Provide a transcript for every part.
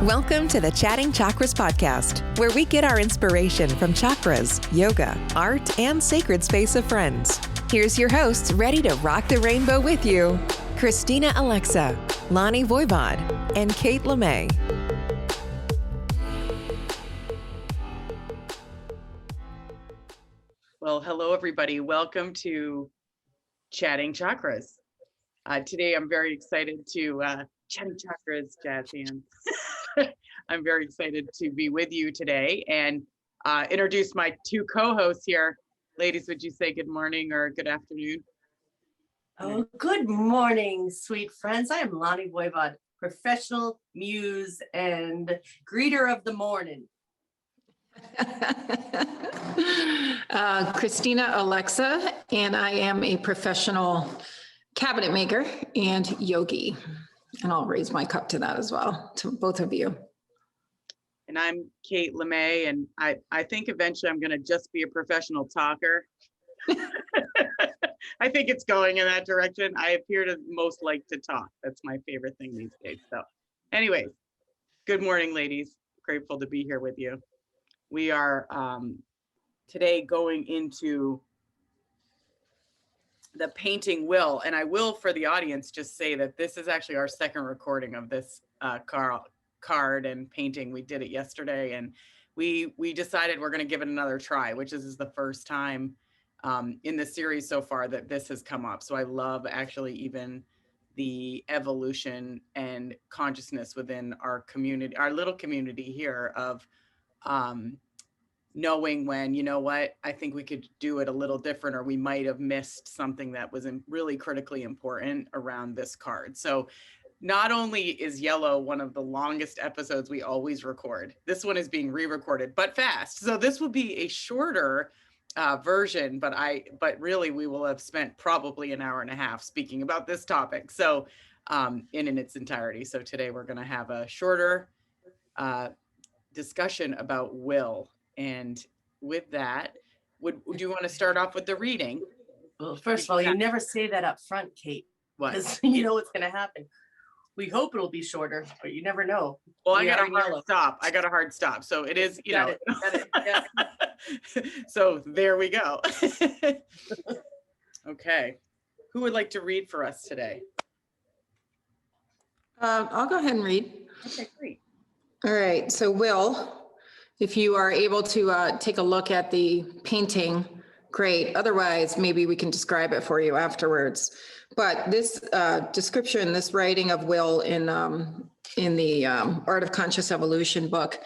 Welcome to the Chatting Chakras podcast, where we get our inspiration from chakras, yoga, art, and sacred space of friends. Here's your hosts ready to rock the rainbow with you, Christina Alexa, Lonnie Voivod, and Kate LeMay. Well, hello, everybody. Welcome to Chatting Chakras. Today, I'm very excited to Chatting Chakras, jazz hands. I'm very excited to be with you today and introduce my two co-hosts here. Ladies, would you say good morning or good afternoon? Oh, good morning, sweet friends. I am Lonnie Voivod, professional muse and greeter of the morning. Christina Alexa, and I am a professional cabinet maker and yogi. And I'll raise my cup to that as well, to both of you. And I'm Kate LeMay, and I think eventually I'm going to just be a professional talker. I think it's going in that direction. I appear to most like to talk. That's my favorite thing these days. So anyways, good morning, ladies. Grateful to be here with you. We are today going into the painting Will, and I will, for the audience, just say that this is actually our second recording of this card and painting. We did it yesterday, and we decided we're going to give it another try, which is the first time in the series so far that this has come up. So I love actually even the evolution and consciousness within our community, our little community here of knowing when, you know what, I think we could do it a little different, or we might have missed something that was really critically important around this card. So not only is yellow one of the longest episodes we always record, this one is being re-recorded, but fast. So this will be a shorter version, but really we will have spent probably an hour and a half speaking about this topic. So in its entirety. So today we're going to have a shorter discussion about will. And with that, would you want to start off with the reading? Well, first of all, you never say that up front, Kate. What? Because you know what's going to happen. We hope it'll be shorter, but you never know. Well, I got a hard stop. So it is, you know. Yeah. So there we go. Okay. Who would like to read for us today? I'll go ahead and read. Okay, great. All right. So Will, if you are able to take a look at the painting, great. Otherwise, maybe we can describe it for you afterwards. But this description, this writing of Will in the Art of Conscious Evolution book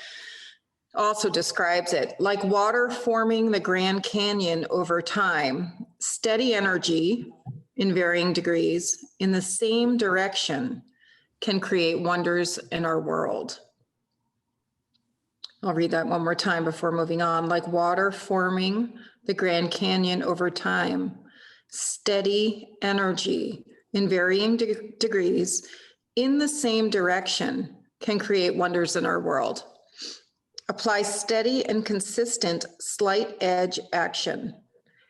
also describes it like water forming the Grand Canyon over time, steady energy in varying degrees in the same direction can create wonders in our world. I'll read that one more time before moving on. Like water forming the Grand Canyon over time, steady energy in varying degrees in the same direction can create wonders in our world. Apply steady and consistent slight edge action,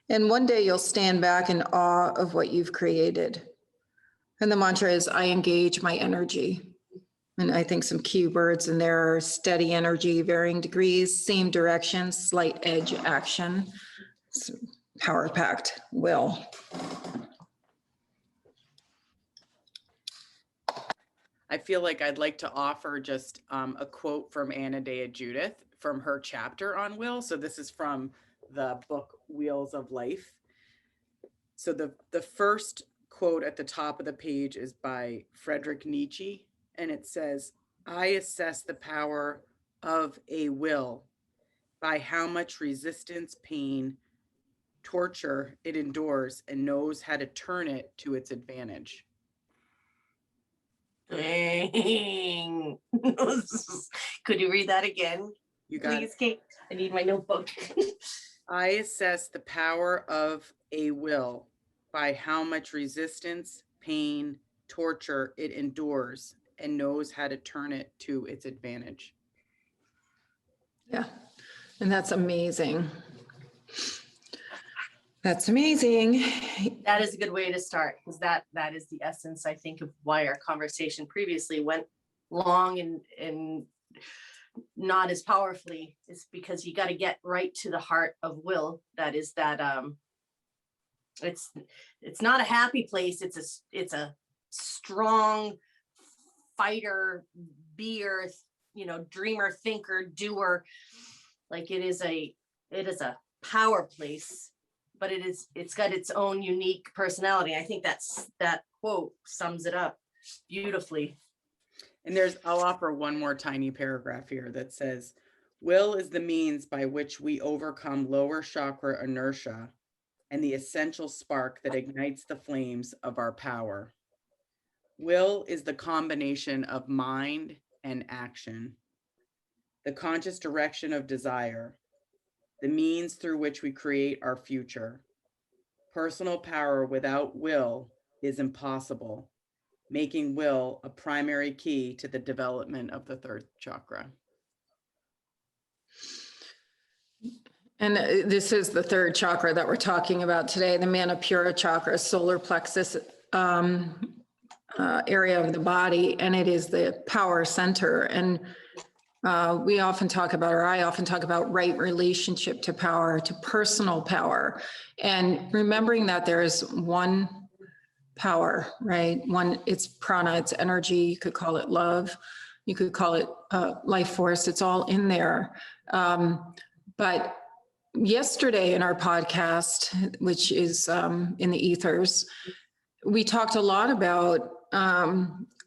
and one day you'll stand back in awe of what you've created. And the mantra is, I engage my energy. And I think some keywords in there are steady energy, varying degrees, same direction, slight edge action, power-packed will. I feel like I'd like to offer just a quote from Anna Dea Judith from her chapter on will. So this is from the book Wheels of Life. So the first quote at the top of the page is by Friedrich Nietzsche. And it says, I assess the power of a will by how much resistance, pain, torture it endures and knows how to turn it to its advantage. Dang. Could you read that again? You got Please, Kate. I need my notebook. I assess the power of a will by how much resistance, pain, torture it endures and knows how to turn it to its advantage. Yeah, and that's amazing. That's amazing. That is a good way to start, because that is the essence, I think, of why our conversation previously went long and not as powerfully, is because you got to get right to the heart of will. That is that it's not a happy place. It's a strong fighter, beer, dreamer, thinker, doer. Like it is a power place, but it's got its own unique personality. I think that quote sums it up beautifully. And I'll offer one more tiny paragraph here that says, will is the means by which we overcome lower chakra inertia and the essential spark that ignites the flames of our power. Will is the combination of mind and action, the conscious direction of desire, the means through which we create our future. Personal power without will is impossible, making will a primary key to the development of the third chakra. And this is the third chakra that we're talking about today, the Manipura chakra, solar plexus area of the body, and it is the power center. And we often talk about, or I often talk about, right relationship to power, to personal power, and remembering that there is one power, right? One, it's prana, it's energy. You could call it love. You could call it life force. It's all in there. But yesterday in our podcast, which is in the ethers, we talked a lot about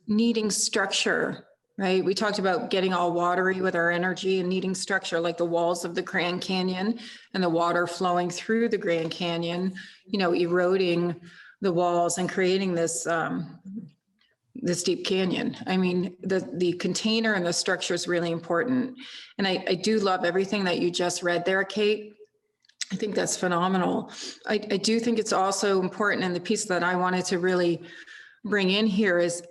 needing structure, right? We talked about getting all watery with our energy and needing structure, like the walls of the Grand Canyon and the water flowing through the Grand Canyon, eroding the walls and creating this this deep canyon. I mean, the container and the structure is really important. And I do love everything that you just read there, Kate. I think that's phenomenal. I do think it's also important, and the piece that I wanted to really bring in here is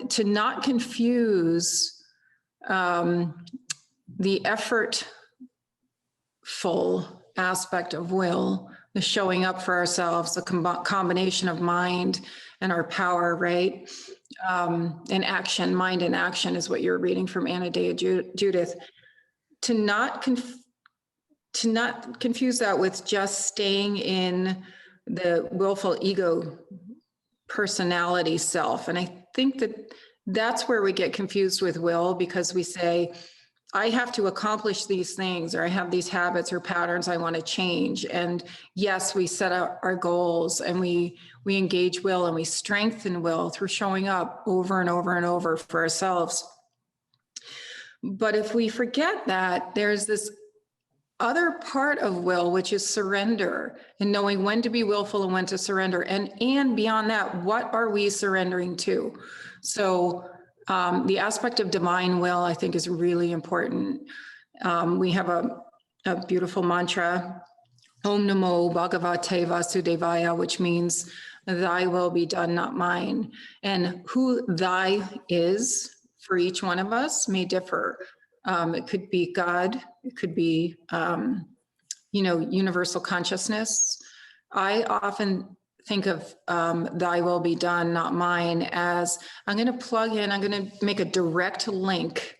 to not confuse the effortful aspect of will, the showing up for ourselves, the combination of mind and our power, right? And action, mind and action is what you're reading from Anna Dea Judith. To not confuse that with just staying in the willful ego personality self. And I think that that's where we get confused with will, because we say, I have to accomplish these things, or I have these habits or patterns I want to change. And yes, we set out our goals and we engage will and we strengthen will through showing up over and over and over for ourselves. But if we forget that, there's this other part of will, which is surrender, and knowing when to be willful and when to surrender. And beyond that, what are we surrendering to? So the aspect of divine will, I think, is really important. We have a beautiful mantra, Om Namo Bhagavate Vasudevaya, which means thy will be done, not mine. And who thy is for each one of us may differ. It could be God, it could be, universal consciousness. I often think of thy will be done, not mine, as I'm going to plug in, I'm going to make a direct link.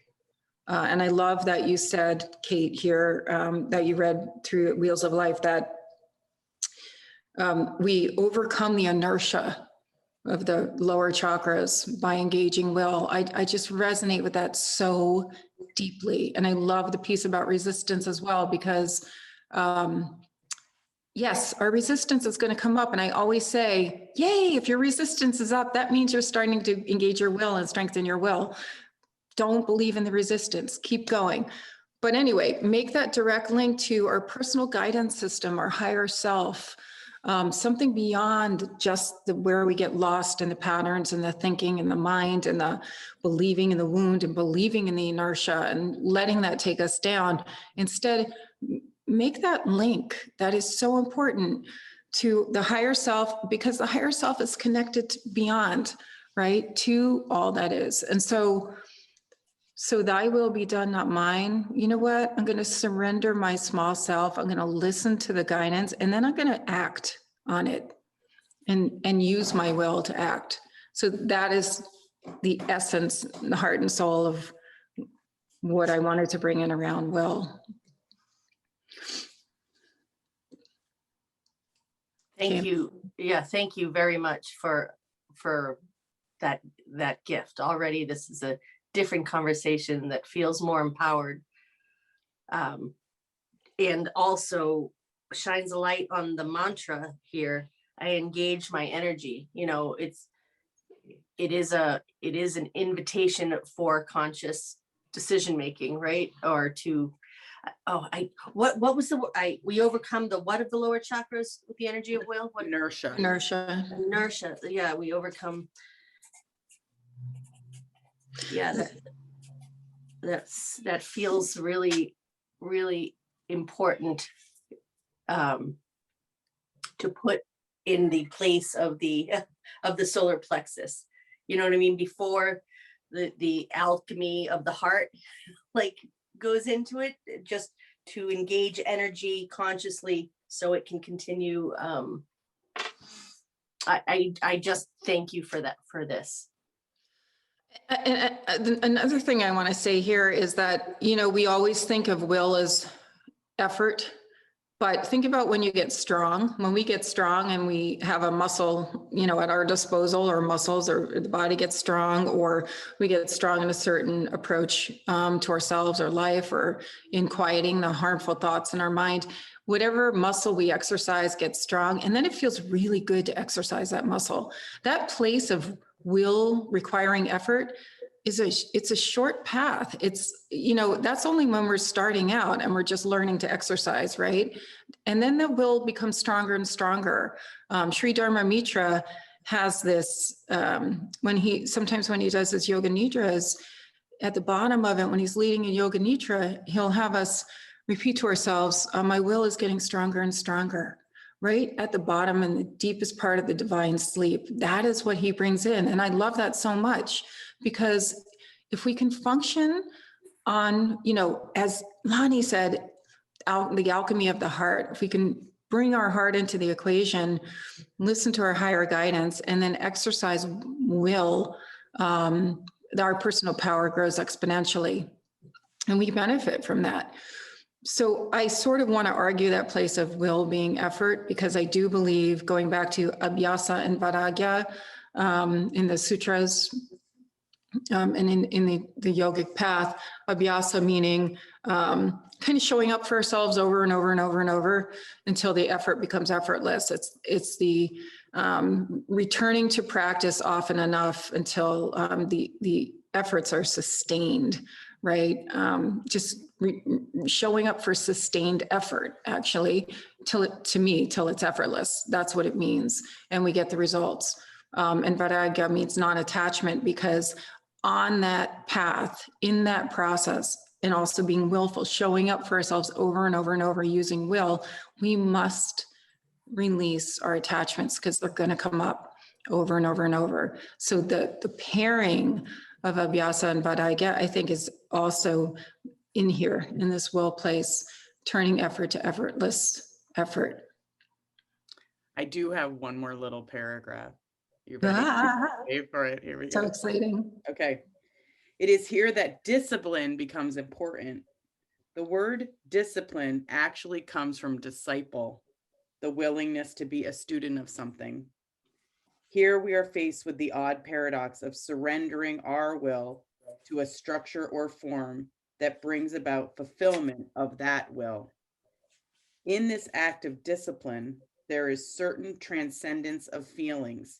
And I love that you said, Kate, here, that you read through Wheels of Life, that we overcome the inertia of the lower chakras by engaging will. I just resonate with that so deeply. And I love the piece about resistance as well, because yes, our resistance is going to come up. And I always say, yay, if your resistance is up, that means you're starting to engage your will and strengthen your will. Don't believe in the resistance, keep going. But anyway, make that direct link to our personal guidance system, our higher self, something beyond just where we get lost in the patterns and the thinking and the mind and the believing in the wound and believing in the inertia and letting that take us down. Instead, make that link. That is so important to the higher self, because the higher self is connected to beyond, right, to all that is. And so thy will be done, not mine. You know what? I'm going to surrender my small self. I'm going to listen to the guidance, and then I'm going to act on it and use my will to act. So that is the essence, the heart and soul of what I wanted to bring in around will. Thank Okay. you. Yeah, thank you very much for that gift. Already this is a different conversation that feels more empowered. And also shines a light on the mantra here. I engage my energy. You know, it is an invitation for conscious decision making, right? Or to what was we overcome the what of the lower chakras with the energy of will? What Inertia. inertia? Yeah, we overcome. Yeah, that feels really, really important to put in the place of the solar plexus. You know what I mean? Before the alchemy of the heart like goes into it, just to engage energy consciously so it can continue. I just thank you for this. Another thing I want to say here is that, you know, we always think of will as effort, but think about when you get strong. When we get strong and we have a muscle, you know, at our disposal, or muscles, or the body gets strong, or we get strong in a certain approach to ourselves or life, or in quieting the harmful thoughts in our mind, whatever muscle we exercise gets strong. And then it feels really good to exercise that muscle. That place of will requiring effort it's a short path. It's, you know, that's only when we're starting out and we're just learning to exercise, right? And then the will becomes stronger and stronger. Sri Dharma Mitra has this, sometimes when he does his yoga nidras, at the bottom of it, when he's leading a yoga nidra, he'll have us repeat to ourselves, my will is getting stronger and stronger. Right at the bottom and the deepest part of the divine sleep. That is what he brings in. And I love that so much, because if we can function on, you know, as Lonnie said, the alchemy of the heart, if we can bring our heart into the equation, listen to our higher guidance, and then exercise will, our personal power grows exponentially, and we benefit from that. So I sort of want to argue that place of will being effort, because I do believe, going back to Abhyasa and Vairagya in the sutras and in the yogic path, Abhyasa meaning kind of showing up for ourselves over and over and over and over until the effort becomes effortless. It's the returning to practice often enough until the efforts are sustained, right? Showing up for sustained effort, actually, till it's effortless. That's what it means. And we get the results. And Vairagya means non-attachment, because on that path, in that process, and also being willful, showing up for ourselves over and over and over using will, we must release our attachments, because they're going to come up over and over and over. So the pairing of Abhyasa and Vairagya, I think, is also in here, in this will place, turning effort to effortless effort. I do have one more little paragraph. You ready? Wait for it. Here we go. So exciting. Okay. It is here that discipline becomes important. The word discipline actually comes from disciple, the willingness to be a student of something. Here we are faced with the odd paradox of surrendering our will to a structure or form that brings about fulfillment of that will. In this act of discipline, there is certain transcendence of feelings,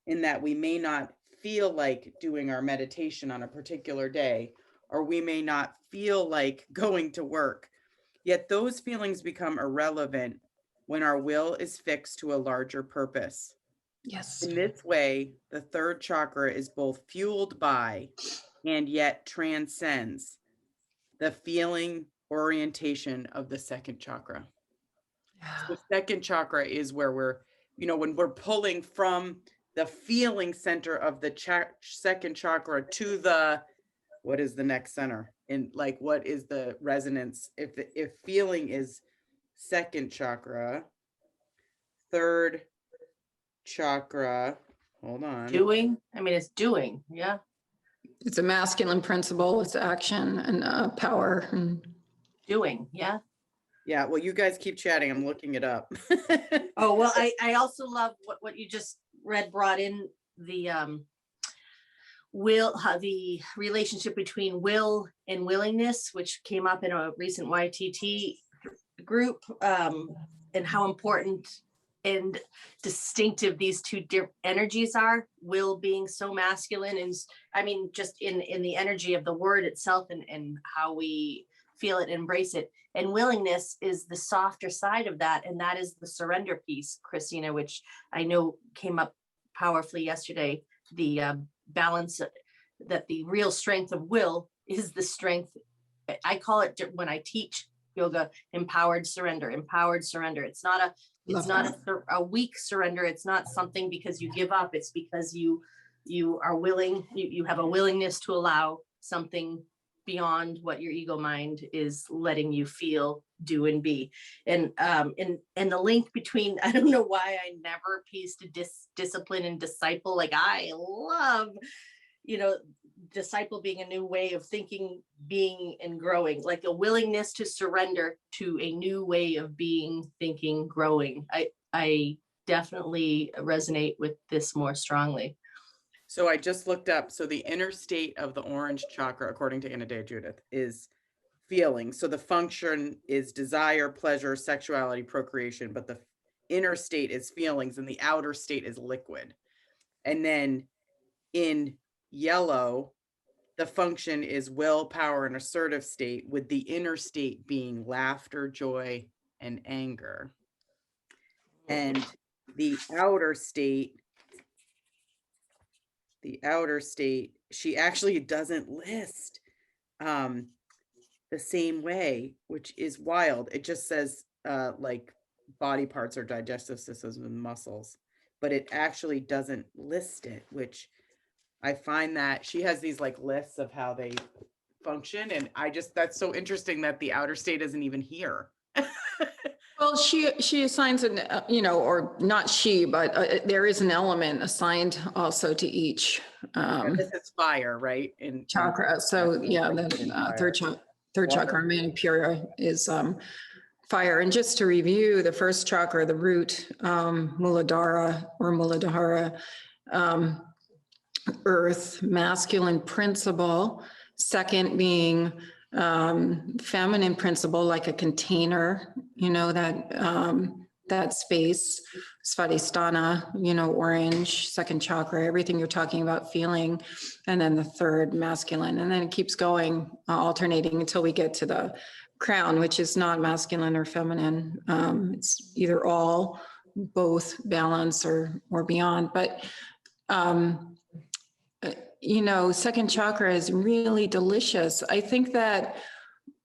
in that we may not feel like doing our meditation on a particular day, or we may not feel like going to work. Yet those feelings become irrelevant when our will is fixed to a larger purpose. Yes. In this way, the third chakra is both fueled by and yet transcends the feeling orientation of the second chakra. So the second chakra is where we're, you know, when we're pulling from the feeling center of the second chakra to the, what is the next center? And like, what is the resonance? If feeling is second chakra, third chakra, hold on. Doing, I mean, it's doing, yeah. It's a masculine principle. It's action and power. And Doing, yeah. Yeah, well, you guys keep chatting. I'm looking it up. Oh, well, I also love what you just read, brought in the the relationship between will and willingness, which came up in a recent YTT group, and how important and distinctive these two energies are. Will being so masculine, and I mean, just in the energy of the word itself, and how we feel it, embrace it. And willingness is the softer side of that, and that is the surrender piece, Christina, which I know came up powerfully yesterday. The balance that the real strength of will is the strength. I call it, when I teach yoga, empowered surrender. Empowered surrender. It's not a weak surrender. It's not something because you give up. It's because you are willing. You have a willingness to allow something beyond what your ego mind is letting you feel, do, and be. And the link between, I don't know why I never pieced discipline and disciple. Like, I love, disciple being a new way of thinking, being, and growing, like a willingness to surrender to a new way of being, thinking, growing. I definitely resonate with this more strongly. So I just looked up. So the inner state of the orange chakra, according to Anadea Judith, is feeling. So the function is desire, pleasure, sexuality, procreation, but the inner state is feelings and the outer state is liquid. And then in yellow, the function is will, power, and assertive state, with the inner state being laughter, joy, and anger. And the outer state, she actually doesn't list the same way, which is wild. It just says like body parts or digestive systems and muscles, but it actually doesn't list it, which I find that she has these like lists of how they function. And that's so interesting that the outer state isn't even here. well, she assigns an, or not she, but there is an element assigned also to each This is fire, right? In chakra. So yeah, the third chakra, Manipura, is fire. And just to review, the first chakra, the root, Muladhara or Muladhara, earth, masculine principle. Second being feminine principle, like a container, that space, Svadhisthana, orange, second chakra, everything you're talking about, feeling. And then the third, masculine. And then it keeps going, alternating until we get to the crown, which is not masculine or feminine. It's either all, both, balance, or beyond. But second chakra is really delicious. I think that,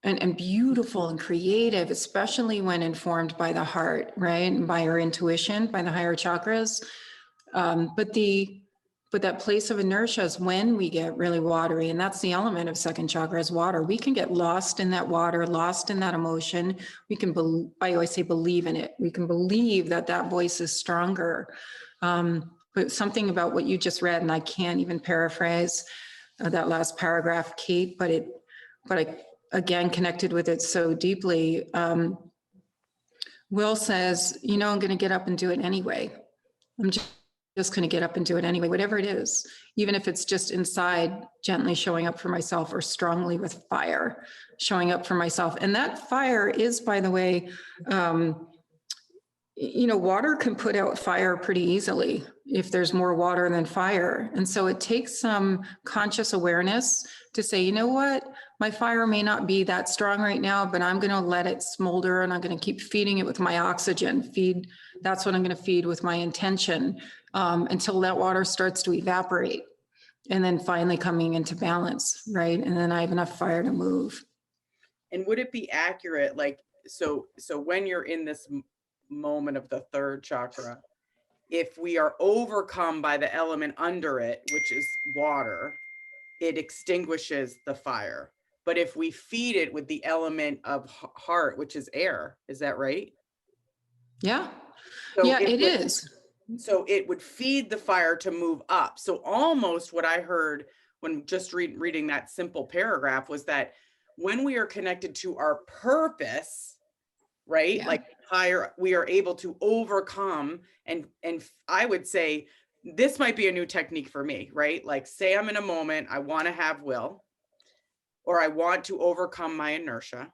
and beautiful and creative, especially when informed by the heart, right? And by our intuition, by the higher chakras. But that place of inertia is when we get really watery. And that's the element of second chakra, is water. We can get lost in that water, lost in that emotion. We can, I always say, believe in it. We can believe that voice is stronger. But something about what you just read, and I can't even paraphrase that last paragraph, Kate, but I again connected with it so deeply. Will says, I'm going to get up and do it anyway. I'm just going to get up and do it anyway, whatever it is, even if it's just inside, gently showing up for myself, or strongly with fire, showing up for myself. And that fire is, by the way, water can put out fire pretty easily if there's more water than fire. And so it takes some conscious awareness to say, you know what, my fire may not be that strong right now, but I'm going to let it smolder, and I'm going to keep feeding it with my oxygen. That's what I'm going to feed with my intention, until that water starts to evaporate, and then finally coming into balance, right? And then I have enough fire to move. And would it be accurate, like, so when you're in this moment of the third chakra, if we are overcome by the element under it, which is water, it extinguishes the fire. But if we feed it with the element of heart, which is air, is that right? Yeah. So yeah, it is. So it would feed the fire to move up. So almost what I heard when just reading that simple paragraph was that when we are connected to our purpose, right? Yeah. Like higher, we are able to overcome, and I would say this might be a new technique for me, right? Like say I'm in a moment, I want to have will, or I want to overcome my inertia.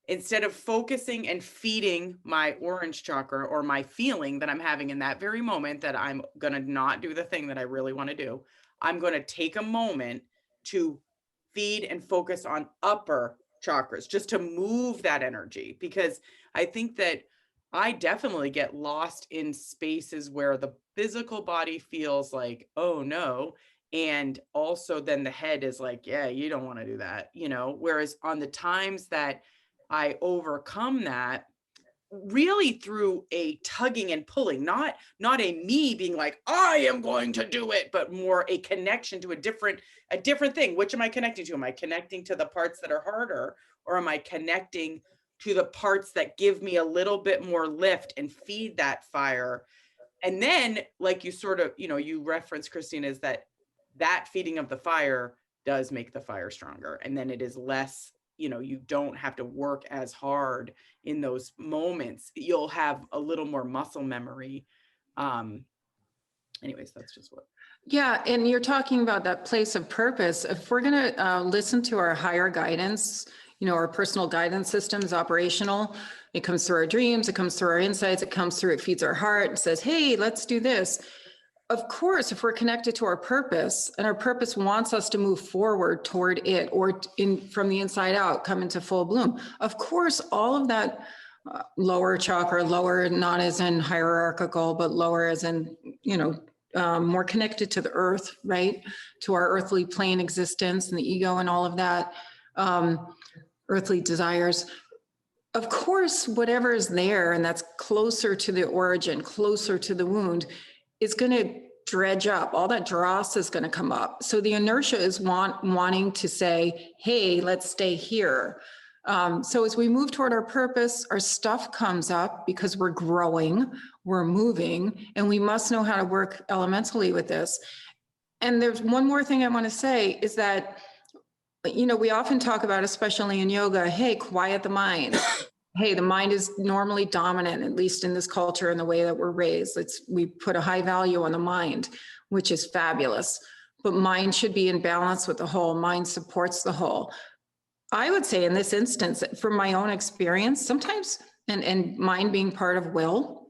Instead of focusing and feeding my orange chakra or my feeling that I'm having in that very moment that I'm going to not do the thing that I really want to do, I'm going to take a moment to feed and focus on upper chakras just to move that energy. Because I think that I definitely get lost in spaces where the physical body feels like, oh no. And also then the head is like, yeah, you don't want to do that, you know, whereas on the times that I overcome that really through a tugging and pulling, not a me being like, I am going to do it, but more a connection to a different thing. Which am I connecting to? Am I connecting to the parts that are harder, or am I connecting to the parts that give me a little bit more lift and feed that fire? And then, like you sort of, you know, you reference, Christine, is that feeding of the fire does make the fire stronger. And then it is less, you know, you don't have to work as hard in those moments. You'll have a little more muscle memory. Anyways, that's just what. Yeah, and you're talking about that place of purpose. If we're going to listen to our higher guidance, you know, our personal guidance system is operational. It comes through our dreams, it comes through our insights, it feeds our heart, it says, hey, let's do this. Of course, if we're connected to our purpose and our purpose wants us to move forward toward it, or from the inside out, come into full bloom, of course, all of that lower chakra, lower, not as in hierarchical, but lower as in, you know, more connected to the earth, right? To our earthly plane existence and the ego and all of that, earthly desires. Of course, whatever is there and that's closer to the origin, closer to the wound, is going to dredge up. All that dross is going to come up. So the inertia is wanting to say, hey, let's stay here. So as we move toward our purpose, our stuff comes up because we're growing, we're moving, and we must know how to work elementally with this. And there's one more thing I want to say is that, you know, we often talk about, especially in yoga, hey, quiet the mind. Hey, the mind is normally dominant, at least in this culture and the way that we're raised. We put a high value on the mind, which is fabulous. But mind should be in balance with the whole. Mind supports the whole. I would say in this instance, from my own experience, sometimes, and mind being part of will,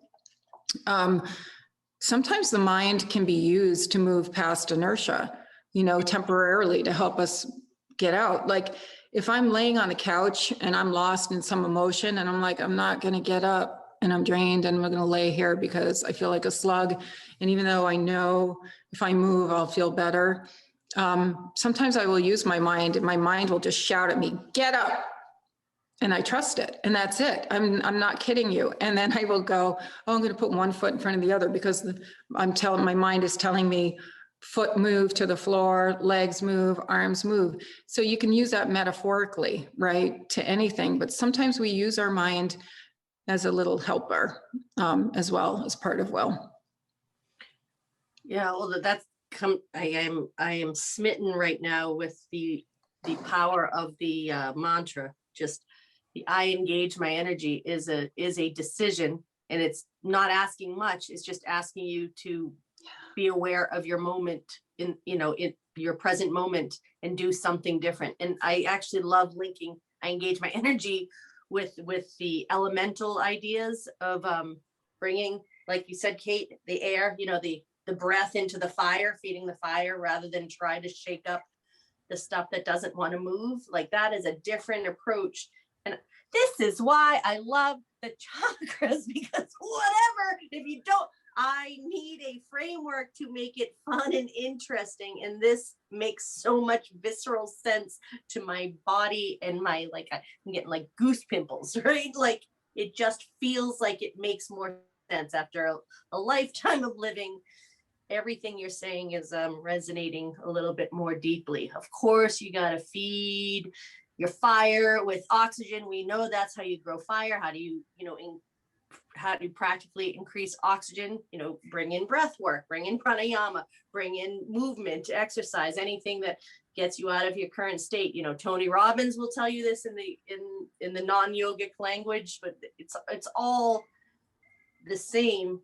sometimes the mind can be used to move past inertia, you know, temporarily to help us get out. Like if I'm laying on the couch and I'm lost in some emotion and I'm like, I'm not going to get up and I'm drained and I'm going to lay here because I feel like a slug. And even though I know if I move, I'll feel better. Sometimes I will use my mind and my mind will just shout at me, get up. And I trust it. And that's it. I'm not kidding you. And then I will go, oh, I'm going to put one foot in front of the other because my mind is telling me, foot move to the floor, legs move, arms move. So you can use that metaphorically, right, to anything. But sometimes we use our mind as a little helper as well, as part of will. Yeah, well, I am smitten right now with the power of the mantra. Just the I engage my energy is a decision, and it's not asking much. It's just asking you to be aware of your moment in your present moment and do something different. And I actually love linking I engage my energy with the elemental ideas of bringing, like you said, Kate, the air, you know, the breath into the fire, feeding the fire rather than try to shake up the stuff that doesn't want to move. Like that is a different approach. And this is why I love the chakras, because whatever, if you don't, I need a framework to make it fun and interesting. And this makes so much visceral sense to my body and my, like, I'm getting like goose pimples, right? Like it just feels like it makes more sense after a lifetime of living. Everything you're saying is resonating a little bit more deeply. Of course, you got to feed your fire with oxygen. We know that's how you grow fire. How do you, how do you practically increase oxygen? Bring in breath work, bring in pranayama, bring in movement, exercise, anything that gets you out of your current state. Tony Robbins will tell you this in the non-yogic language, but it's all the same.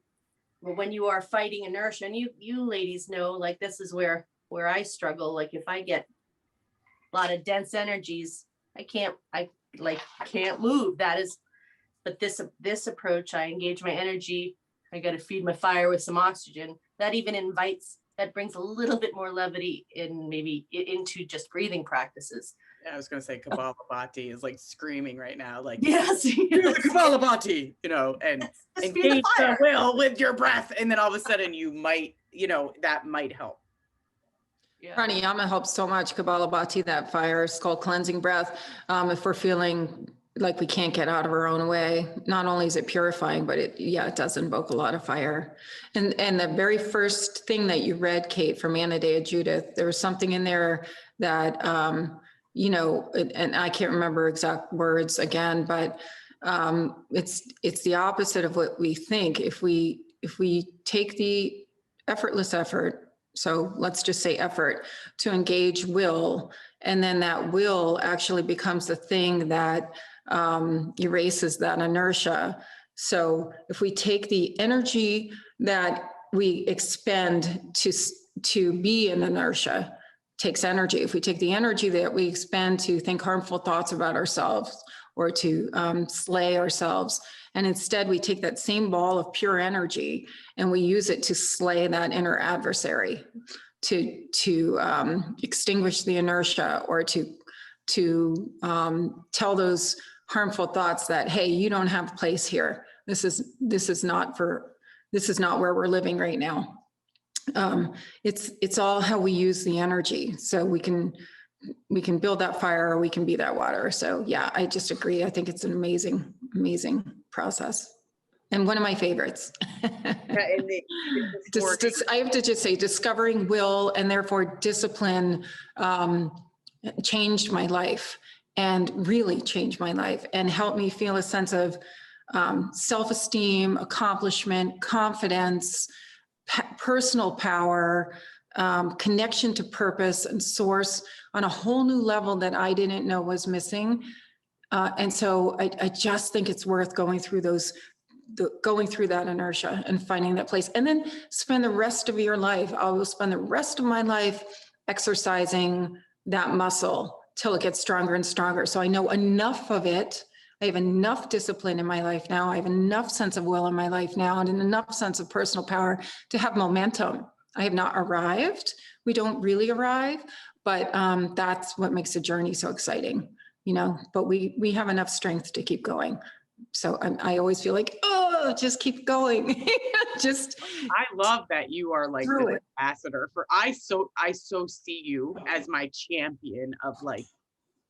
But when you are fighting inertia, and you ladies know, like, this is where I struggle. Like, if I get a lot of dense energies, I can't move. But this approach, I engage my energy. I got to feed my fire with some oxygen. That brings a little bit more levity into just breathing practices. Yeah, I was going to say Kapalabhati is like screaming right now, like, yes, do the Kapalabhati, and engage the will with your breath. And then all of a sudden you might, that might help. Yeah. Pranayama helps so much. Kapalabhati, that fire, skull cleansing breath. If we're feeling like we can't get out of our own way, not only is it purifying, but it does invoke a lot of fire. And the very first thing that you read, Kate, from Anodea Judith, there was something in there that, and I can't remember exact words again, but it's the opposite of what we think. If we take the effortless effort, so let's just say effort, to engage will, and then that will actually becomes the thing that erases that inertia. So if we take the energy that we expend to be in inertia, takes energy. If we take the energy that we expend to think harmful thoughts about ourselves or to slay ourselves, and instead we take that same ball of pure energy and we use it to slay that inner adversary, to extinguish the inertia, or to tell those harmful thoughts that, hey, you don't have a place here. This is not where we're living right now. It's all how we use the energy. So we can build that fire, or we can be that water. So yeah, I just agree. I think it's an amazing, amazing process. And one of my favorites. I have to just say, discovering will and therefore discipline changed my life, and really changed my life, and helped me feel a sense of self-esteem, accomplishment, confidence, personal power, connection to purpose and source on a whole new level that I didn't know was missing. And so I just think it's worth going through that inertia and finding that place, and then spend the rest of your life. I will spend the rest of my life exercising that muscle till it gets stronger and stronger. So I know enough of it. I have enough discipline in my life now. I have enough sense of will in my life now, and enough sense of personal power to have momentum. I have not arrived. We don't really arrive, but that's what makes the journey so exciting, but we have enough strength to keep going. So I always feel like, oh, just keep going. I love that you are like the ambassador for, I so see you as my champion of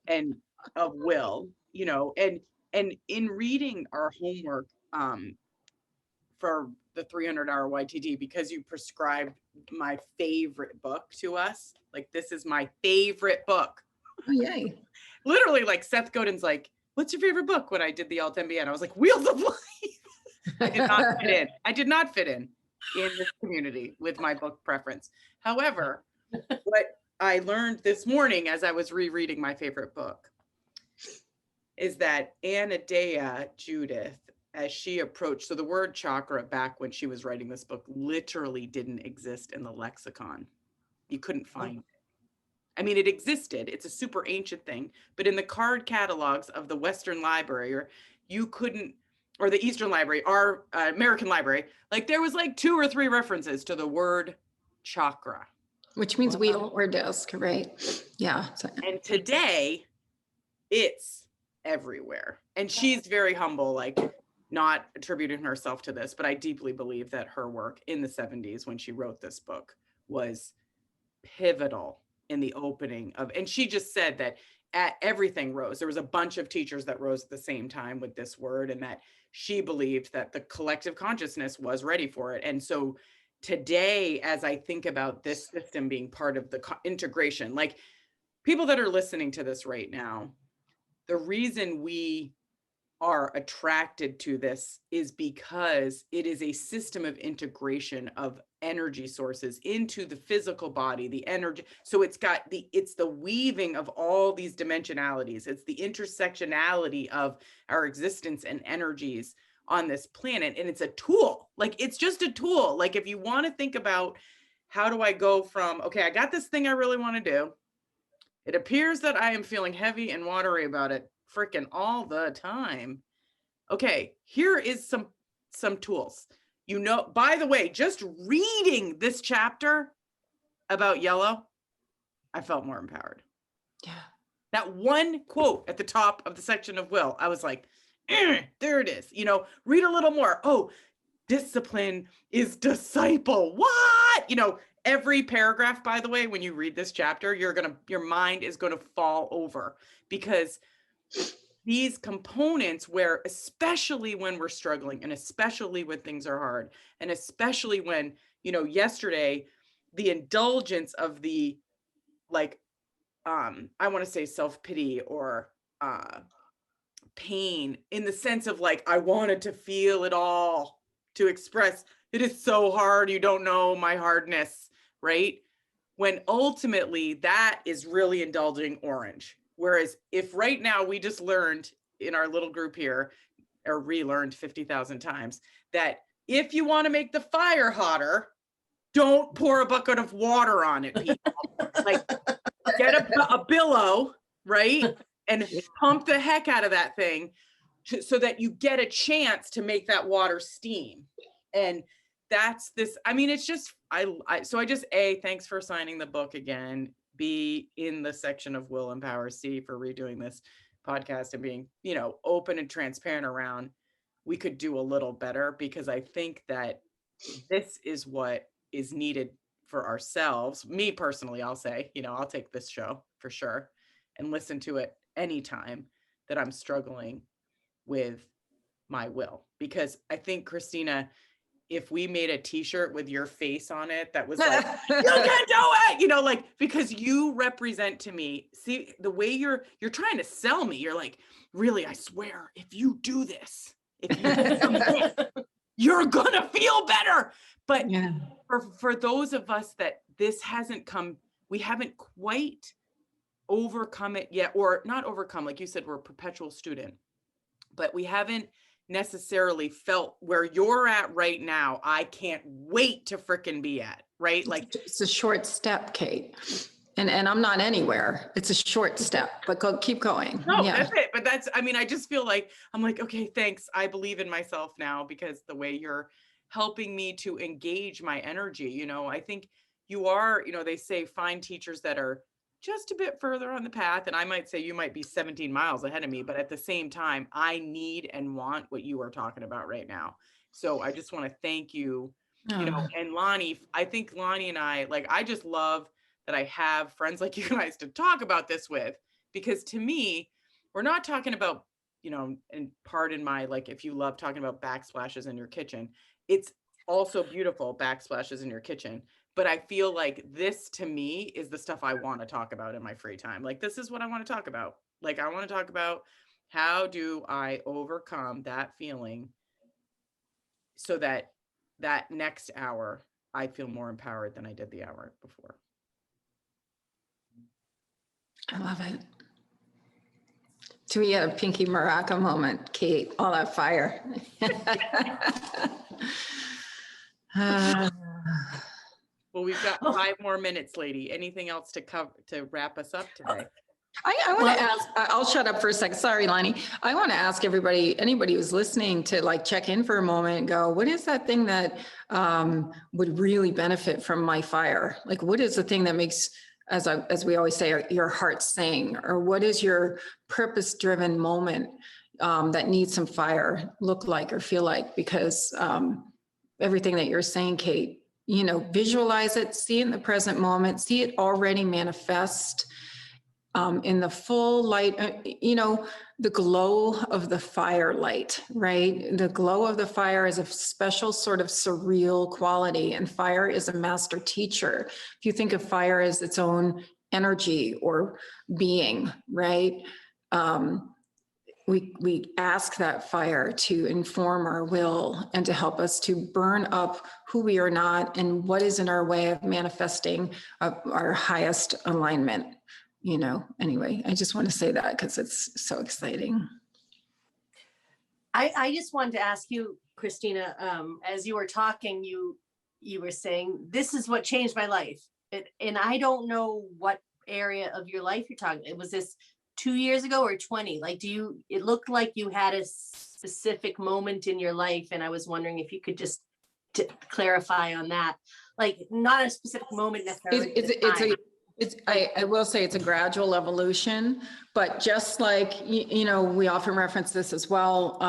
and of will, and in reading our homework for the 300-hour YTD, because you prescribed my favorite book to us, like, this is my favorite book. Oh, yay. Literally, like, Seth Godin's like, what's your favorite book? When I did the Alt MBA, I was like, Wheels of Life. I did not fit in this community with my book preference. However, what I learned this morning as I was rereading my favorite book is that Anodea Judith, as she approached, so the word chakra back when she was writing this book literally didn't exist in the lexicon. You couldn't find it. I mean, it existed. It's a super ancient thing, but in the card catalogs of the Western Library, or the Eastern Library, our American Library, like, there was like 2 or 3 references to the word chakra. Which means wheel or disc, right? Yeah. And today it's everywhere. And she's very humble, like, not attributing herself to this, but I deeply believe that her work in the 70s when she wrote this book was pivotal in the opening of, and she just said that everything rose. There was a bunch of teachers that rose at the same time with this word, and that she believed that the collective consciousness was ready for it. And so today, as I think about this system being part of the integration, like, people that are listening to this right now, the reason we are attracted to this is because it is a system of integration of energy sources into the physical body, the energy. So it's the weaving of all these dimensionalities. It's the intersectionality of our existence and energies on this planet. And it's a tool. Like, it's just a tool. Like, if you want to think about, how do I go from, okay, I got this thing I really want to do. It appears that I am feeling heavy and watery about it freaking all the time. Okay, here is some tools. By the way, just reading this chapter about yellow, I felt more empowered. Yeah. That one quote at the top of the section of Will, I was like, there it is. Read a little more. Oh, discipline is disciple. What? Every paragraph, by the way, when you read this chapter, your mind is going to fall over, because these components, where especially when we're struggling, and especially when things are hard, and especially when, yesterday, the indulgence of the, like, I want to say self-pity or pain, in the sense of, like, I wanted to feel it all, to express, it is so hard, you don't know my hardness, right? When ultimately that is really indulging orange. Whereas if right now we just learned in our little group here, or relearned 50,000 times, that if you want to make the fire hotter, don't pour a bucket of water on it, people. Like, get a billow, right? And pump the heck out of that thing so that you get a chance to make that water steam. And that's this, it's just, thanks for signing the book again. B, in the section of Will and Power. C, for redoing this podcast and being, open and transparent around, we could do a little better, because I think that this is what is needed for ourselves. Me personally, I'll say, I'll take this show for sure and listen to it anytime that I'm struggling with my will. Because I think, Christina, if we made a t-shirt with your face on it that was like, you can do it, because you represent to me, see, the way you're trying to sell me, you're like, really, I swear, if you do this, you're gonna feel better. But yeah, for those of us that this hasn't come, we haven't quite overcome it yet, or not overcome, like you said, we're a perpetual student, but we haven't necessarily felt where you're at right now. I can't wait to frickin' be at, right? Like, it's a short step, Kate. And I'm not anywhere. It's a short step, but keep going. No, yeah. That's it. But that's, I just feel like, I'm like, okay, thanks. I believe in myself now, because the way you're helping me to engage my energy, I think you are, they say, find teachers that are just a bit further on the path. And I might say you might be 17 miles ahead of me, but at the same time, I need and want what you are talking about right now. So I just want to thank you, and Lonnie, I think Lonnie and I just love that I have friends like you guys to talk about this with, because to me, we're not talking about, and pardon my, if you love talking about backsplashes in your kitchen, it's also beautiful backsplashes in your kitchen. But I feel like this, to me, is the stuff I want to talk about in my free time. Like, this is what I want to talk about. Like, I want to talk about, how do I overcome that feeling so that next hour, I feel more empowered than I did the hour before. I love it. Do we get a Pinky Maraca moment, Kate? All that fire. Well, we've got 5 more minutes, lady. Anything else to cover to wrap us up today? I want to ask, I'll shut up for a second. Sorry, Lonnie. I want to ask anybody who's listening to check in for a moment and go, what is that thing that would really benefit from my fire? What is the thing that makes, as we always say, your heart sing? Or what is your purpose-driven moment that needs some fire look like or feel like? Because everything that you're saying, Kate, visualize it, see it in the present moment, see it already manifest in the full light, the glow of the firelight, right? The glow of the fire is a special sort of surreal quality, and fire is a master teacher. If you think of fire as its own energy or being, right? we ask that fire to inform our will and to help us to burn up who we are not and what is in our way of manifesting our highest alignment. Anyway, I just want to say that because it's so exciting. I just wanted to ask you, Christina, as you were talking, you were saying, this is what changed my life. And I don't know what area of your life you're talking. Was this 2 years ago or 20? Like, it looked like you had a specific moment in your life. And I was wondering if you could just clarify on that. Like, not a specific moment necessarily. I will say it's a gradual evolution, but just like, we often reference this as well.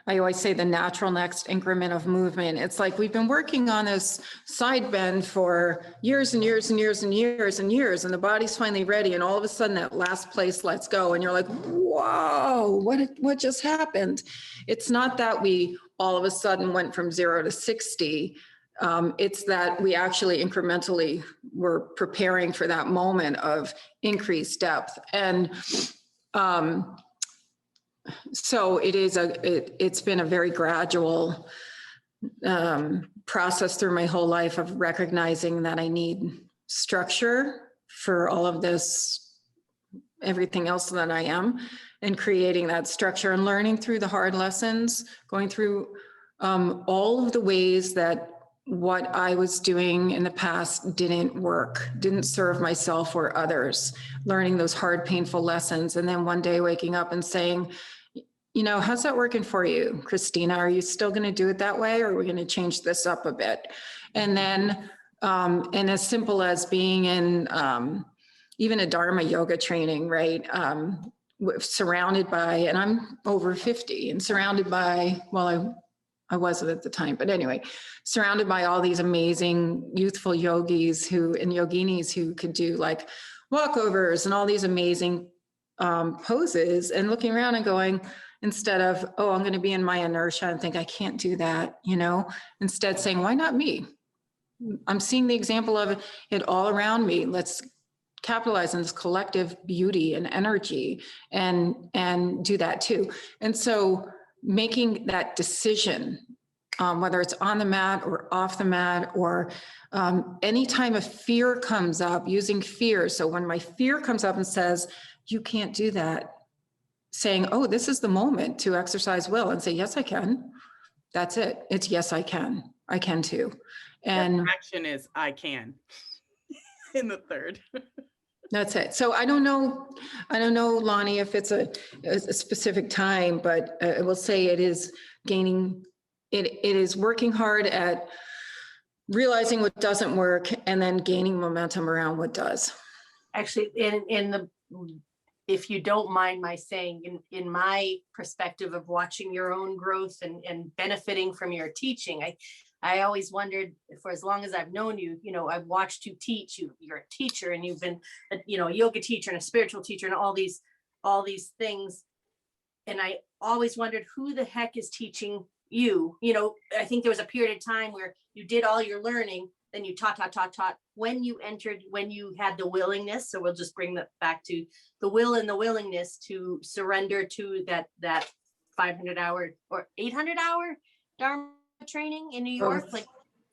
I always say the natural next increment of movement. It's like we've been working on this side bend for years and years and years and years and years, and the body's finally ready. And all of a sudden that last place lets go. And you're like, whoa, what just happened? It's not that we all of a sudden went from 0 to 60. It's that we actually incrementally were preparing for that moment of increased depth. And so it's been a very gradual process through my whole life of recognizing that I need structure for all of this, everything else that I am, and creating that structure and learning through the hard lessons, going through all of the ways that what I was doing in the past didn't work, didn't serve myself or others, learning those hard, painful lessons. And then one day waking up and saying, how's that working for you, Christina? Are you still going to do it that way? Or are we going to change this up a bit? And then, and as simple as being in even a Dharma yoga training, right? Surrounded by, and I'm over 50 and surrounded by, I wasn't at the time, but anyway, surrounded by all these amazing youthful yogis and yoginis who could do like walkovers and all these amazing poses, and looking around and going, instead of, oh, I'm going to be in my inertia and think I can't do that, instead saying, why not me? I'm seeing the example of it all around me. Let's capitalize on this collective beauty and energy and do that too. And so making that decision, whether it's on the mat or off the mat, or anytime a fear comes up, using fear. So when my fear comes up and says, you can't do that, saying, oh, this is the moment to exercise will and say, yes, I can. That's it. It's yes, I can. I can too. And the action is I can in the third. That's it. So I don't know, Lonnie, if it's a specific time, but I will say it is gaining, it is working hard at realizing what doesn't work and then gaining momentum around what does. Actually, if you don't mind my saying, in my perspective of watching your own growth and benefiting from your teaching, I always wondered, for as long as I've known you, I've watched you teach. You're a teacher, and you've been, a yoga teacher and a spiritual teacher and all these things. And I always wondered who the heck is teaching you. I think there was a period of time where you did all your learning, then you taught. When you had the willingness, so we'll just bring that back to the will and the willingness to surrender to that 500-hour or 800-hour Dharma training in New York.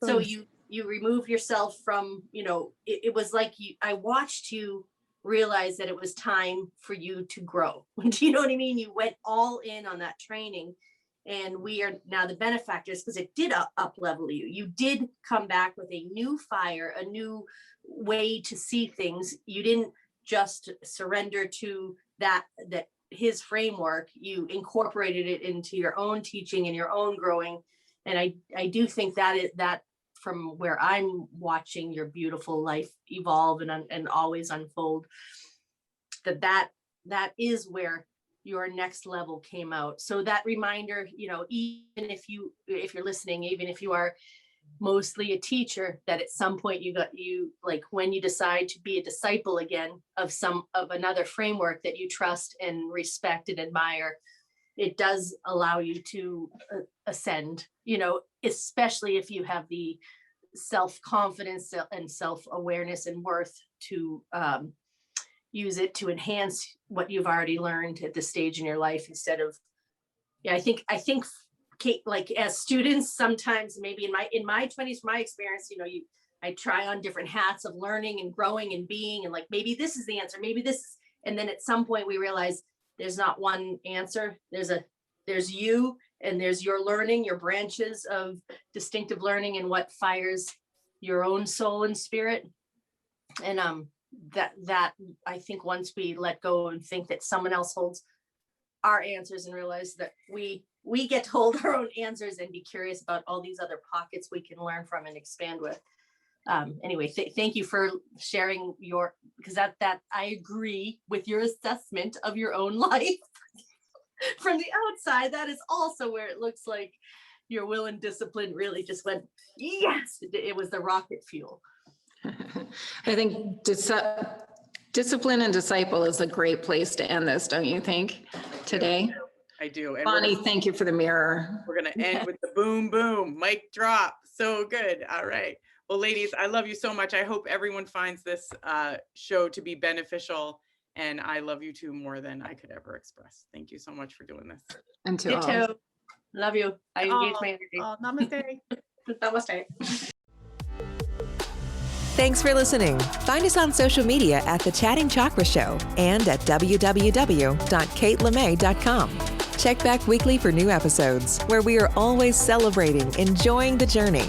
So you remove yourself from, it was like I watched you realize that it was time for you to grow. Do you know what I mean? You went all in on that training, and we are now the benefactors because it did up level you. You did come back with a new fire, a new way to see things. You didn't just surrender to that his framework. You incorporated it into your own teaching and your own growing. And I do think that from where I'm watching your beautiful life evolve and always unfold, that is where your next level came out. So that reminder, even if you're listening, even if you are mostly a teacher, that at some point you like when you decide to be a disciple again of another framework that you trust and respect and admire, it does allow you to ascend, especially if you have the self-confidence and self-awareness and worth to use it to enhance what you've already learned at this stage in your life instead of, I think Kate, like as students, sometimes maybe in my 20s, my experience, I try on different hats of learning and growing and being, and like, maybe this is the answer, maybe this is, and then at some point we realize there's not one answer. There's you, and there's your learning, your branches of distinctive learning, and what fires your own soul and spirit. And that I think once we let go and think that someone else holds our answers and realize that we get to hold our own answers and be curious about all these other pockets we can learn from and expand with. Anyway, thank you for sharing because that I agree with your assessment of your own life. From the outside, that is also where it looks like your will and discipline really just went, yes, it was the rocket fuel. I think discipline and disciple is a great place to end this, don't you think, today? I do. And Bonnie, thank you for the mirror. we're going to end with the boom, boom, mic drop. So good. All right. Well, ladies, I love you so much. I hope everyone finds this show to be beneficial. And I love you two more than I could ever express. Thank you so much for doing this. And to You all. too. Love you. I engage my energy. Oh, namaste. Namaste. Thanks for listening. Find us on social media at The Chatting Chakra Show and at www.katelemay.com. Check back weekly for new episodes where we are always celebrating enjoying the journey.